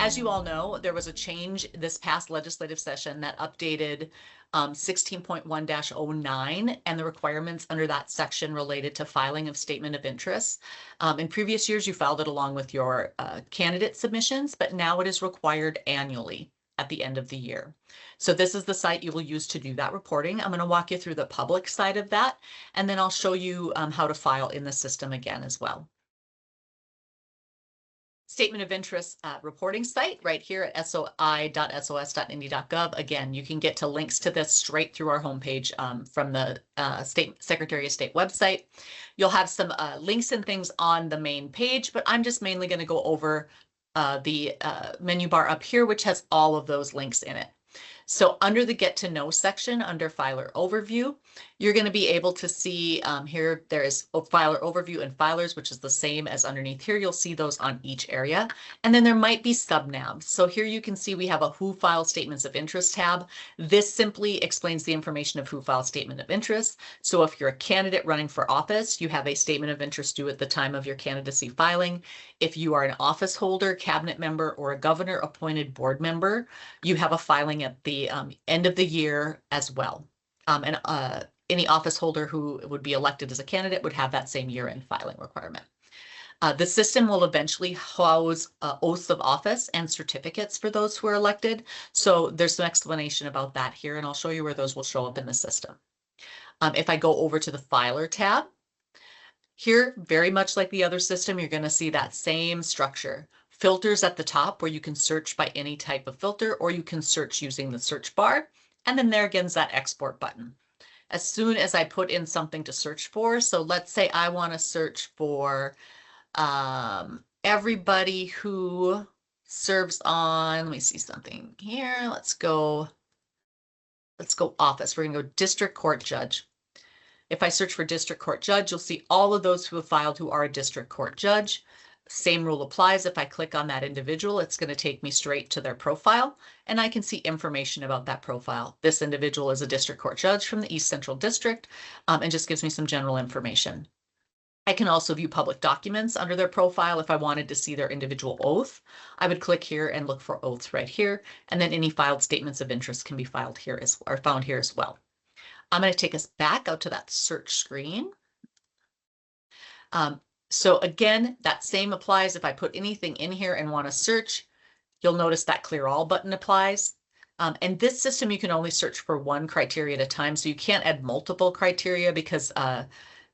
As you all know, there was a change this past legislative session that updated 16.1-09 and the requirements under that section related to filing of statement of interest. In previous years, you filed it along with your candidate submissions, but now it is required annually at the end of the year. So this is the site you will use to do that reporting. I'm going to walk you through the public side of that, and then I'll show you how to file in the system again as well. Statement of interest reporting site right here at soi.sos.indy.gov. Again, you can get to links to this straight through our homepage from the Secretary of State website. You'll have some links and things on the main page, but I'm just mainly going to go over the menu bar up here, which has all of those links in it. So under the Get to Know section, under Filer Overview, you're going to be able to see here, there is Filer Overview and Filers, which is the same as underneath here. You'll see those on each area. And then there might be sub-nabs. So here you can see we have a Who Filed Statements of Interest tab. This simply explains the information of Who Filed Statement of Interest. So if you're a candidate running for office, you have a Statement of Interest due at the time of your candidacy filing. If you are an office holder, cabinet member, or a governor appointed board member, you have a filing at the end of the year as well. And any office holder who would be elected as a candidate would have that same year-end filing requirement. The system will eventually house oaths of office and certificates for those who are elected. So there's some explanation about that here, and I'll show you where those will show up in the system. If I go over to the Filer tab, here, very much like the other system, you're going to see that same structure. Filters at the top where you can search by any type of filter, or you can search using the search bar. And then there again is that export button. As soon as I put in something to search for, so let's say I want to search for everybody who serves on, let me see something here. Let's go office. We're going to go district court judge. If I search for district court judge, you'll see all of those who have filed who are a district court judge. Same rule applies. If I click on that individual, it's going to take me straight to their profile, and I can see information about that profile. This individual is a district court judge from the East Central District, and just gives me some general information. I can also view public documents under their profile. If I wanted to see their individual oath, I would click here and look for oaths right here, and then any filed statements of interest can be found here as well. I'm going to take us back out to that search screen. So again, that same applies. If I put anything in here and want to search, you'll notice that Clear All button applies. And this system, you can only search for one criteria at a time. So you can't add multiple criteria because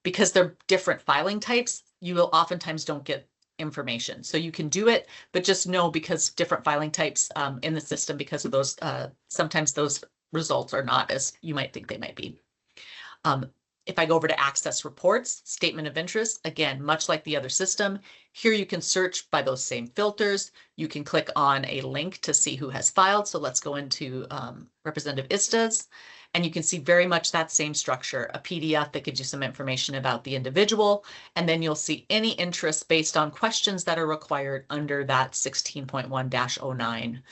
they're different filing types, you will oftentimes don't get information. So you can do it, but just know because different filing types in the system, because of those, sometimes those results are not as you might think they might be. If I go over to access reports, statement of interest, again, much like the other system, here you can search by those same filters. You can click on a link to see who has filed. So let's go into Representative Ista's, and you can see very much that same structure, a PDF that gives you some information about the individual, and then you'll see any interest based on questions that are required under that 16.1-09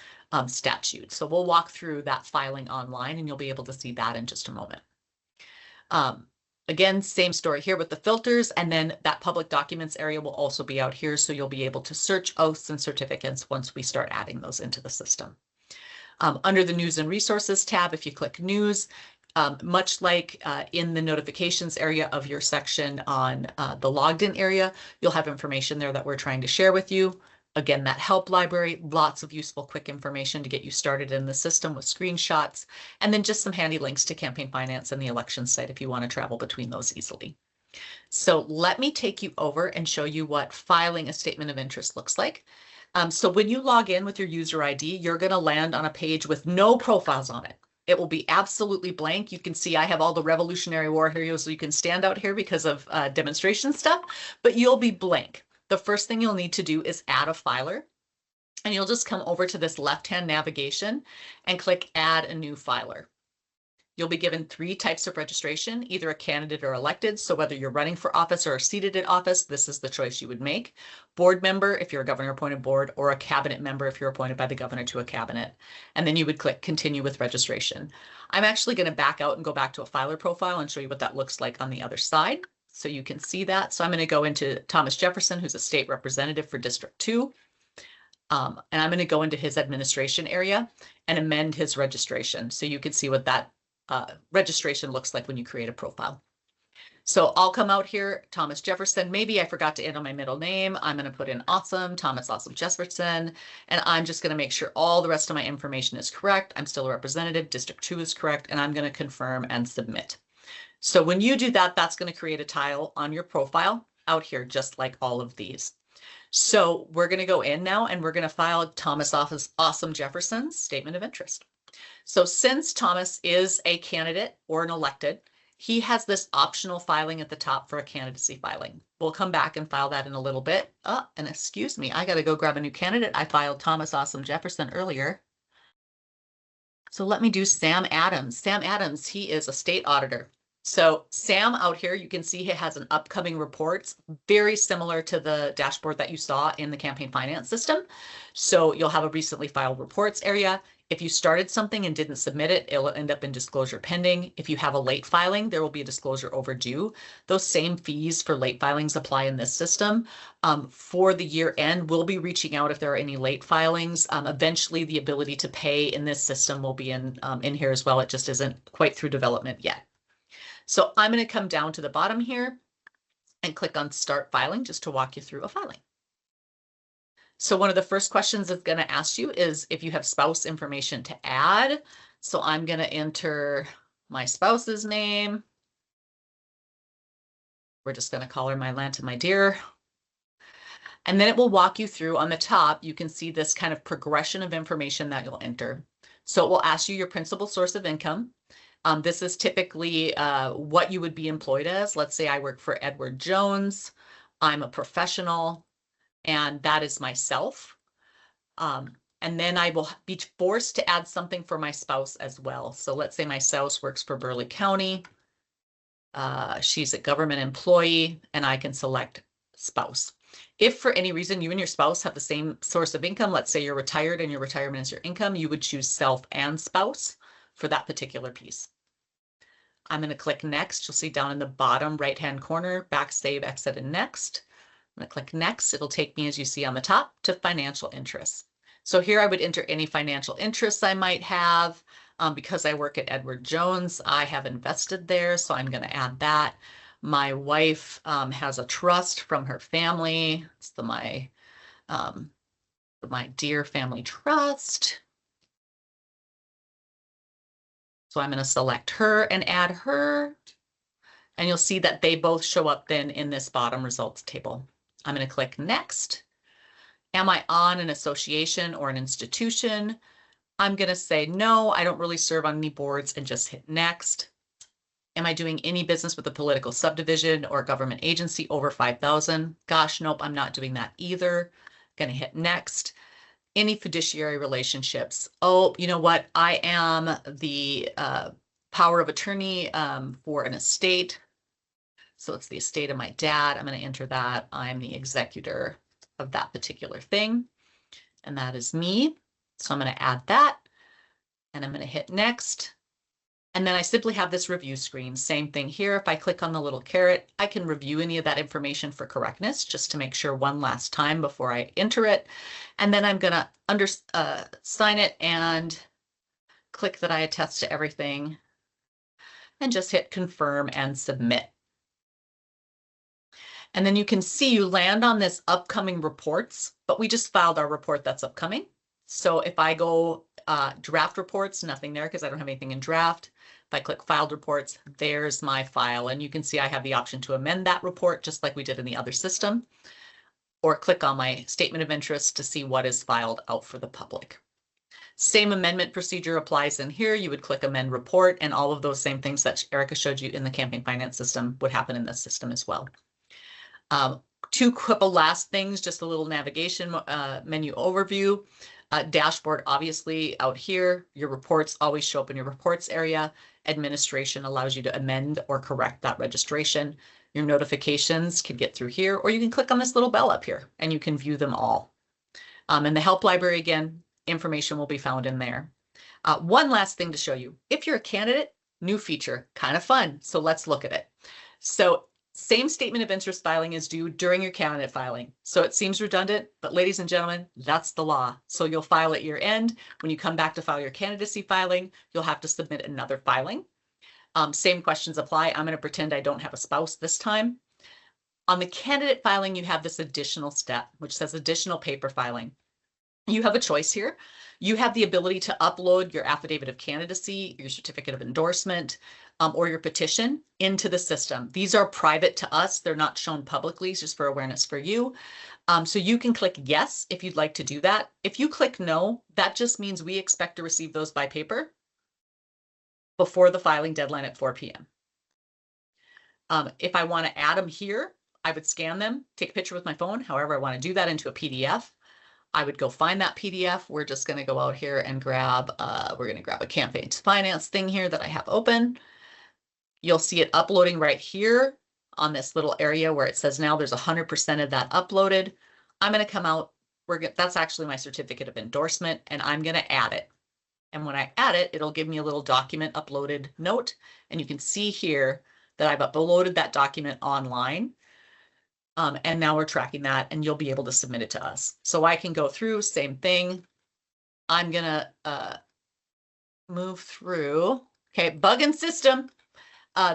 statute. So we'll walk through that filing online, and you'll be able to see that in just a moment. Again, same story here with the filters, and then that public documents area will also be out here, so you'll be able to search oaths and certificates once we start adding those into the system. Under the News and Resources tab, if you click News, much like in the notifications area of your section on the logged in area, you'll have information there that we're trying to share with you. Again, that help library, lots of useful quick information to get you started in the system with screenshots, and then just some handy links to campaign finance and the election site if you want to travel between those easily. So let me take you over and show you what filing a statement of interest looks like. So when you log in with your user ID, you're going to land on a page with no profiles on it. It will be absolutely blank. You can see I have all the Revolutionary War heroes, so you can stand out here because of demonstration stuff, but you'll be blank. The first thing you'll need to do is add a filer, and you'll just come over to this left-hand navigation and click Add a New Filer. You'll be given 3 types of registration, either a candidate or elected. So whether you're running for office or are seated at office, this is the choice you would make. Board member, if you're a governor appointed board, or a cabinet member if you're appointed by the governor to a cabinet. And then you would click Continue with Registration. I'm actually going to back out and go back to a filer profile and show you what that looks like on the other side, so you can see that. So I'm going to go into Thomas Jefferson, who's a state representative for District 2. And I'm going to go into his administration area and amend his registration. So you can see what that registration looks like when you create a profile. So I'll come out here, Thomas Jefferson. Maybe I forgot to enter my middle name. I'm going to put in awesome, Thomas Awesome Jefferson. And I'm just going to make sure all the rest of my information is correct. I'm still a representative. District 2 is correct. And I'm going to confirm and submit. So when you do that, that's going to create a tile on your profile out here, just like all of these. So we're going to go in now and we're going to file Thomas Awesome Jefferson's statement of interest. So since Thomas is a candidate or an elected, he has this optional filing at the top for a candidacy filing. We'll come back and file that in a little bit. Oh, and excuse me, I got to go grab a new candidate. I filed Thomas Awesome Jefferson earlier. So let me do Sam Adams. Sam Adams, he is a state auditor. So Sam out here, you can see he has an upcoming reports, very similar to the dashboard that you saw in the campaign finance system. So you'll have a recently filed reports area. If you started something and didn't submit it, it'll end up in disclosure pending. If you have a late filing, there will be a disclosure overdue. Those same fees for late filings apply in this system. For the year end, we'll be reaching out if there are any late filings. Eventually, the ability to pay in this system will be in here as well. It just isn't quite through development yet. So I'm going to come down to the bottom here and click on Start Filing just to walk you through a filing. So one of the first questions it's going to ask you is if you have spouse information to add. So I'm going to enter my spouse's name. We're just going to call her my Lanta, my dear. And then it will walk you through. On the top, you can see this kind of progression of information that you'll enter. So it will ask you your principal source of income. This is typically what you would be employed as. Let's say I work for Edward Jones. I'm a professional, and that is myself. And then I will be forced to add something for my spouse as well. So let's say my spouse works for Burleigh County. She's a government employee, and I can select spouse. If for any reason you and your spouse have the same source of income, let's say you're retired and your retirement is your income, you would choose self and spouse for that particular piece. I'm going to click next. You'll see down in the bottom right-hand corner, back, save, exit, and next. I'm going to click next. It'll take me, as you see on the top, to financial interests. So here I would enter any financial interests I might have. Because I work at Edward Jones, I have invested there, so I'm going to add that. My wife has a trust from her family. It's my dear family trust. So I'm going to select her and add her. And you'll see that they both show up then in this bottom results table. I'm going to click next. Am I on an association or an institution? I'm going to say no, I don't really serve on any boards, and just hit next. Am I doing any business with a political subdivision or government agency over 5,000? Gosh, nope, I'm not doing that either. Going to hit next. Any fiduciary relationships? Oh, you know what? I am the power of attorney for an estate. So it's the estate of my dad. I'm going to enter that. I'm the executor of that particular thing. And that is me. So I'm going to add that. And I'm going to hit next. And then I simply have this review screen. Same thing here. If I click on the little caret, I can review any of that information for correctness, just to make sure one last time before I enter it. And then I'm going to sign it and click that I attest to everything and just hit confirm and submit. And then you can see you land on this upcoming reports, but we just filed our report that's upcoming. So if I go draft reports, nothing there because I don't have anything in draft. If I click filed reports, there's my file. And you can see I have the option to amend that report just like we did in the other system, or click on my statement of interest to see what is filed out for the public. Same amendment procedure applies in here. You would click amend report, and all of those same things that Erica showed you in the campaign finance system would happen in this system as well. Two couple last things, just a little navigation menu overview. Dashboard, obviously out here, your reports always show up in your reports area. Administration allows you to amend or correct that registration. Your notifications can get through here, or you can click on this little bell up here and you can view them all. And the help library, again, information will be found in there. One last thing to show you. If you're a candidate, new feature, kind of fun. So let's look at it. So Same statement of interest filing is due during your candidate filing. So it seems redundant, but ladies and gentlemen, that's the law. So you'll file at year end. When you come back to file your candidacy filing, you'll have to submit another filing. Same questions apply. I'm going to pretend I don't have a spouse this time. On the candidate filing, you have this additional step, which says additional paper filing. You have a choice here. You have the ability to upload your affidavit of candidacy, your certificate of endorsement, or your petition into the system. These are private to us. They're not shown publicly, it's just for awareness for you. So you can click yes if you'd like to do that. If you click no, that just means we expect to receive those by paper before the filing deadline at 4 p.m. If I want to add them here, I would scan them, take a picture with my phone. However, I want to do that into a PDF. I would go find that PDF. We're just going to go out here and grab, we're going to grab a campaign finance thing here that I have open. You'll see it uploading right here on this little area where it says now there's 100% of that uploaded. I'm going to come out, that's actually my certificate of endorsement, and I'm going to add it. And when I add it, it'll give me a little document uploaded note. And you can see here that I've uploaded that document online. And now we're tracking that, and you'll be able to submit it to us. So I can go through, same thing. I'm gonna move through. Okay, bug in system.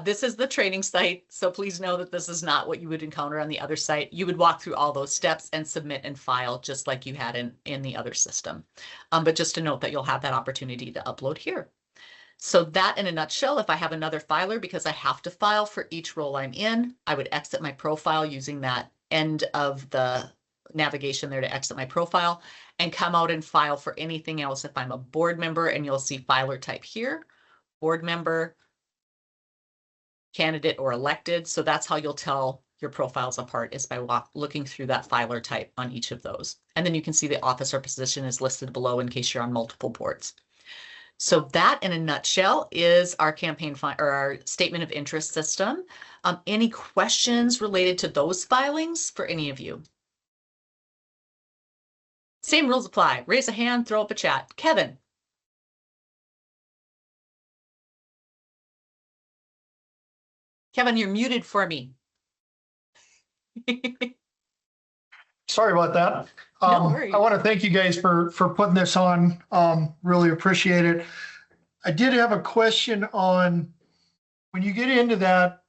This is the training site. So please know that this is not what you would encounter on the other site. You would walk through all those steps and submit and file just like you had in the other system. But just to note that you'll have that opportunity to upload here. So that in a nutshell, if I have another filer, because I have to file for each role I'm in, I would exit my profile using that end of the navigation there to exit my profile and come out and file for anything else. If I'm a board member, and you'll see filer type here, board member, candidate, or elected. So that's how you'll tell your profiles apart, is by looking through that filer type on each of those. And then you can see the office or position is listed below in case you're on multiple boards. So that in a nutshell is our campaign or our statement of interest system. Any questions related to those filings for any of you? Same rules apply. Raise a hand, throw up a chat. Kevin. Kevin, you're muted for me. Sorry about that. No worries. I want to thank you guys for putting this on. Really appreciate it. I did have a question on when you get into that,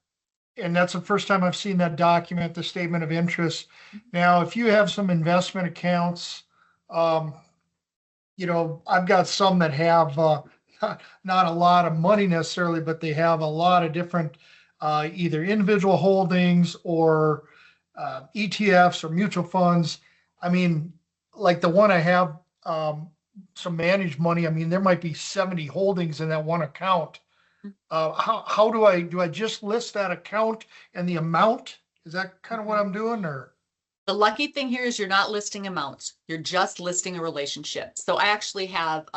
and that's the first time I've seen that document, the statement of interest. Now, if you have some investment accounts, you know, I've got some that have not a lot of money necessarily, but they have a lot of different either individual holdings or ETFs or mutual funds. I mean, like the one I have, some managed money. I mean, there might be 70 holdings in that one account. How do I just list that account and the amount? Is that kind of what I'm doing, or? The lucky thing here is you're not listing amounts. You're just listing a relationship. So I actually have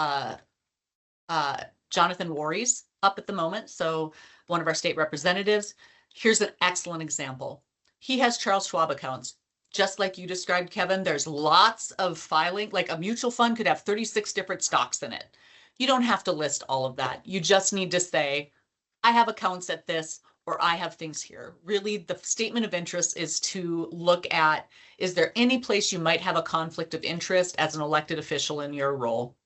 Jonathan Warries up at the moment. So one of our state representatives. Here's an excellent example. He has Charles Schwab accounts. Just like you described, Kevin, there's lots of filing. Like a mutual fund could have 36 different stocks in it. You don't have to list all of that. You just need to say, I have accounts at this, or I have things here. Really, the statement of interest is to look at, is there any place you might have a conflict of interest as an elected official in your role?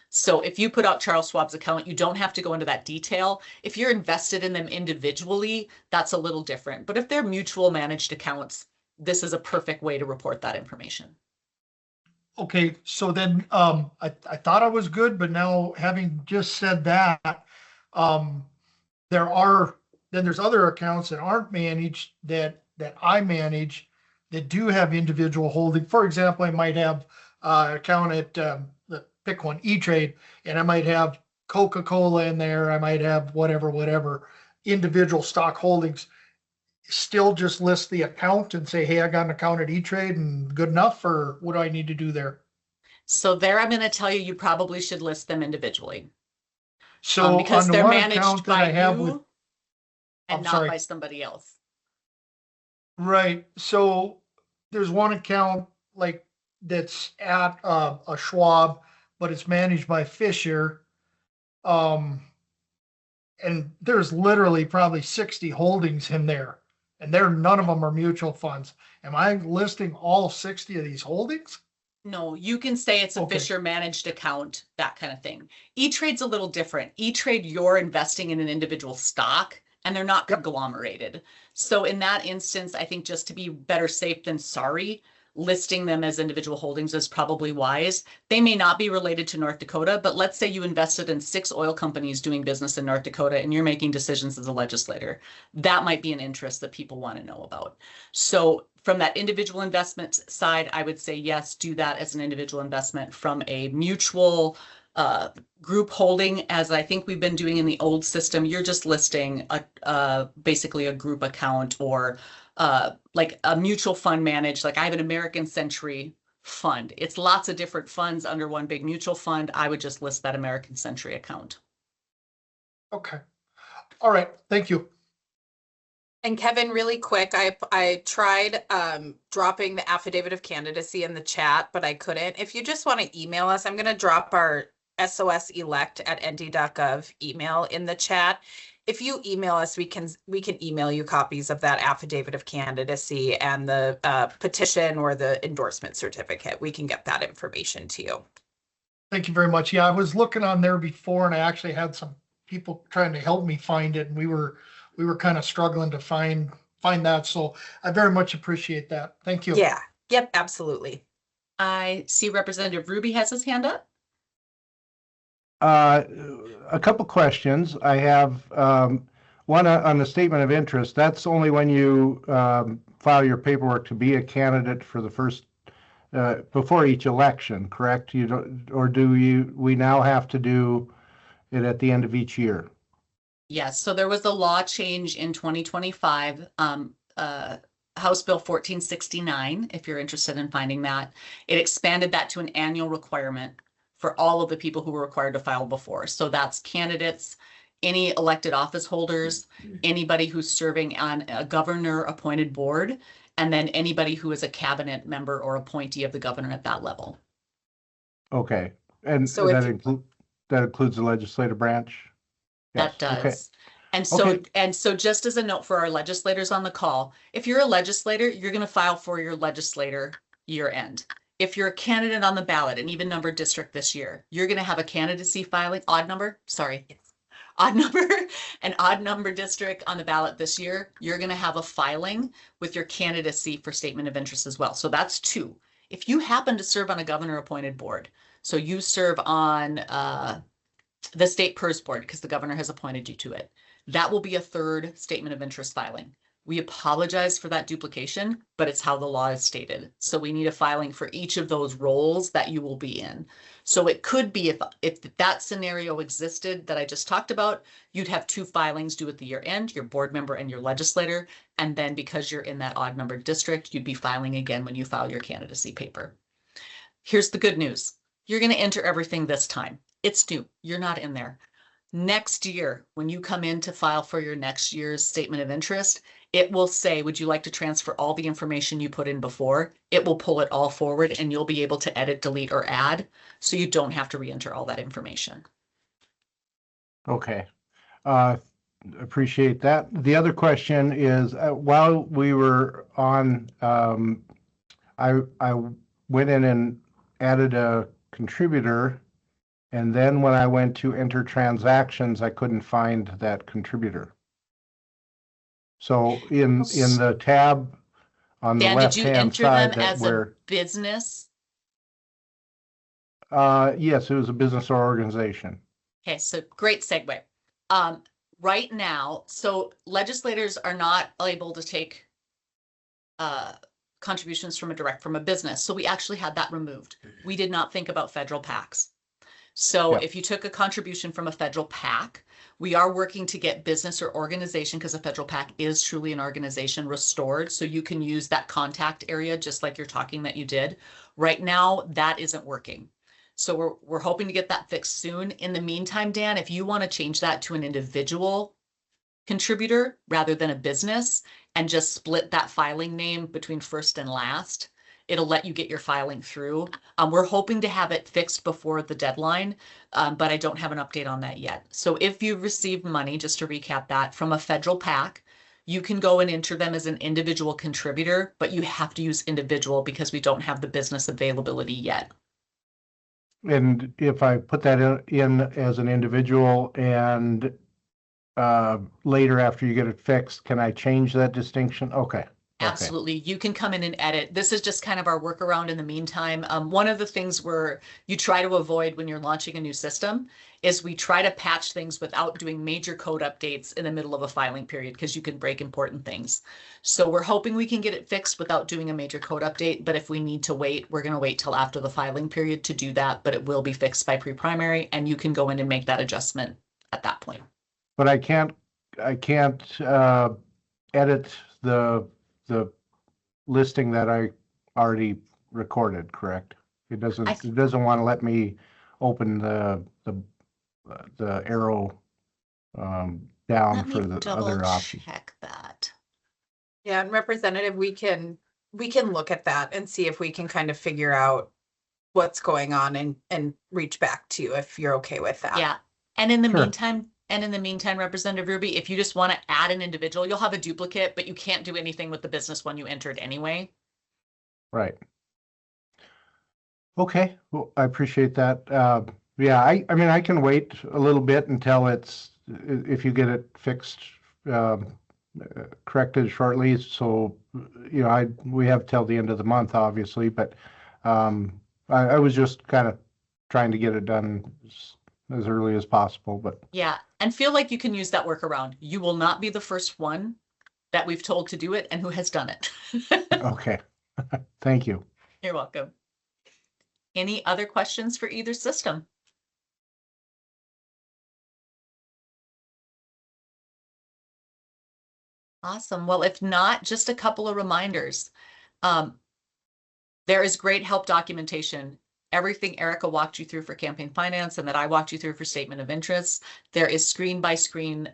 So if you put out Charles Schwab's account, you don't have to go into that detail. If you're invested in them individually, that's a little different. But if they're mutual managed accounts, this is a perfect way to report that information. Okay, so then I thought I was good, but now having just said that, there's other accounts that aren't managed that I manage that do have individual holding. For example, I might have an account at pick one, E-Trade, and I might have Coca-Cola in there. I might have whatever individual stock holdings. Still just list the account and say, hey, I got an account at E-Trade and good enough, or what do I need to do there? So there, I'm going to tell you probably should list them individually. So because on the they're one managed account that by I have you with, and I'm not sorry. by somebody else. Right. So there's one account like that's at a Schwab, but it's managed by Fisher. And there's literally probably 60 holdings in there. and none of them are mutual funds. Am I listing all 60 of these holdings? No, you can say it's a Okay. Fisher managed account, that kind of thing. E-Trade's a little different. E-Trade, you're investing in an individual stock and they're not Yep. conglomerated. So in that instance, I think just to be better safe than sorry, listing them as individual holdings is probably wise. They may not be related to North Dakota, but let's say you invested in 6 oil companies doing business in North Dakota and you're making decisions as a legislator. That might be an interest that people want to know about. So from that individual investment side, I would say yes, do that as an individual investment. From a mutual group holding, as I think we've been doing in the old system, you're just listing basically a group account or like a mutual fund managed. Like I have an American Century fund. It's lots of different funds under one big mutual fund. I would just list that American Century account. Okay. All right. Thank you. And Kevin, really quick, I tried dropping the affidavit of candidacy in the chat, but I couldn't. If you just want to email us, I'm going to drop our soselect@nd.gov email in the chat. If you email us, we can email you copies of that affidavit of candidacy and the petition or the endorsement certificate. We can get that information to you. Thank you very much. Yeah, I was looking on there before and I actually had some people trying to help me find it, and we were kind of struggling to find that. So I very much appreciate that. Thank you. Yeah. Yep. Absolutely. I see Representative Ruby has his hand up. A couple questions. I have one on the statement of interest. That's only when you file your paperwork to be a candidate for the first before each election, correct? You don't, or do we now have to do it at the end of each year? Yes, so there was a law change in 2025, House Bill 1469, if you're interested in finding that. It expanded that to an annual requirement for all of the people who were required to file before. So that's candidates, any elected office holders, anybody who's serving on a governor appointed board, and then anybody who is a cabinet member or appointee of the governor at that level. Okay, and So that includes the legislative branch? That Yes. does. Okay. And so just as a note for our legislators on the call, if you're a legislator, you're going to file for your legislator year end. If you're a candidate on the ballot, an even number district this year, you're going to have a candidacy filing, odd number an odd number district on the ballot this year, you're going to have a filing with your candidacy for statement of interest as well. So that's 2. If you happen to serve on a governor appointed board, so you serve on the state PERS board because the governor has appointed you to it, that will be a 3rd statement of interest filing. We apologize for that duplication, but it's how the law is stated. So we need a filing for each of those roles that you will be in. So it could be if that scenario existed that I just talked about, you'd have 2 filings due at the year end, your board member and your legislator. And then because you're in that odd numbered district, you'd be filing again when you file your candidacy paper. Here's the good news. You're going to enter everything this time. It's new. You're not in there. Next year, when you come in to file for your next year's statement of interest, it will say, would you like to transfer all the information you put in before? It will pull it all forward and you'll be able to edit, delete, or add. So you don't have to re-enter all that information. Okay. Appreciate that. The other question is, while we were on, I went in and added a contributor, and then when I went to enter transactions, I couldn't find that contributor. So in the tab on the Dan, did you left-hand enter side them that as where, a business? yes, it was a business or organization. Okay, so great segue. Right now, so legislators are not able to take contributions from a business. So we actually had that removed. We did not think about federal PACs. So if you took a contribution from a federal PAC, we are working to get business or organization, because a federal PAC is truly an organization, restored. So you can use that contact area, just like you're talking that you did. Right now, that isn't working. So we're hoping to get that fixed soon. In the meantime, Dan, if you want to change that to an individual contributor rather than a business and just split that filing name between first and last, it'll let you get your filing through. We're hoping to have it fixed before the deadline, but I don't have an update on that yet. So if you've received money, just to recap that, from a federal PAC, You can go and enter them as an individual contributor, but you have to use individual because we don't have the business availability yet. And if I put that in as an individual and later after you get it fixed, can I change that distinction? Okay. Absolutely. You can come in and edit. This is just kind of our workaround in the meantime. One of the things where you try to avoid when you're launching a new system is we try to patch things without doing major code updates in the middle of a filing period because you can break important things. So we're hoping we can get it fixed without doing a major code update. But if we need to wait, we're going to wait till after the filing period to do that. But it will be fixed by pre-primary, and you can go in and make that adjustment at that point. But I can't edit the listing that I already recorded, correct? It doesn't want to let me open the arrow down for the other option. Check that. Yeah, and Representative, we can look at that and see if we can kind of figure out what's going on and reach back to you if you're okay with that. Yeah. And in the meantime, Representative Ruby, if you just want to add an individual, you'll have a duplicate, but you can't do anything with the business one you entered anyway. Right. Okay. Well, I appreciate that. Yeah, I mean, I can wait a little bit until if you get it fixed, corrected shortly. So, you know, we have till the end of the month, obviously, but I was just kind of trying to get it done as early as possible, but yeah, and feel like you can use that workaround. You will not be the first one that we've told to do it and who has done it. okay. Thank you. You're welcome. Any other questions for either system? Awesome. Well, if not, just a couple of reminders. There is great help documentation. Everything Erica walked you through for campaign finance and that I walked you through for statement of interest. There is screen by screen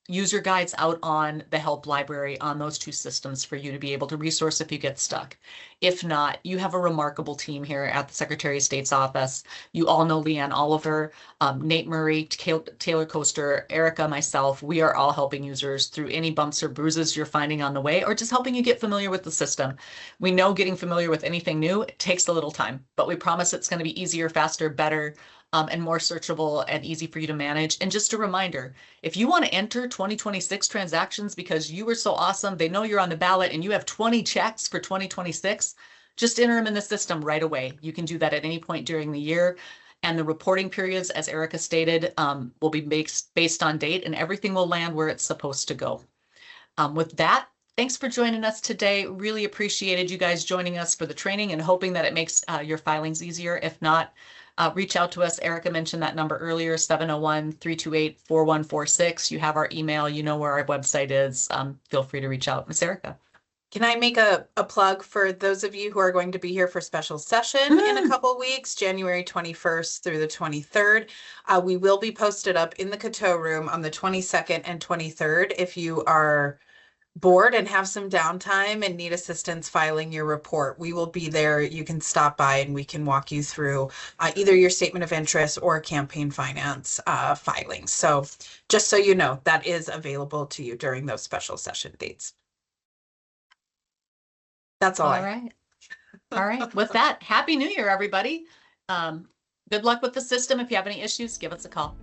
user guides out on the help library on those two systems for you to be able to resource if you get stuck. If not, you have a remarkable team here at the Secretary of State's office. You all know Leanne Oliver, Nate Murray, Taylor Coaster, Erica, myself. We are all helping users through any bumps or bruises you're finding on the way, or just helping you get familiar with the system. We know getting familiar with anything new, it takes a little time, but we promise it's going to be easier, faster, better, and more searchable and easy for you to manage. And just a reminder, if you want to enter 2026 transactions because you were so awesome, they know you're on the ballot and you have 20 checks for 2026, just enter them in the system right away. You can do that at any point during the year. And the reporting periods, as Erica stated, will be based on date, and everything will land where it's supposed to go. With that, thanks for joining us today. Really appreciated you guys joining us for the training and hoping that it makes your filings easier. If not, reach out to us. Erica mentioned that number earlier, 701-328-4146. You have our email. You know where our website is. Feel free to reach out. Ms. Erica. Can I make a plug for those of you who are going to be here for special session in a couple weeks, January 21st through the 23rd? We will be posted up in the Coteau room on the 22nd and 23rd. If you are bored and have some downtime and need assistance filing your report, we will be there. You can stop by and we can walk you through either your statement of interest or campaign finance filings. So just so you know, that is available to you during those special session dates. That's all. All right. All right. With that, Happy New Year, everybody. Good luck with the system. If you have any issues, give us a call.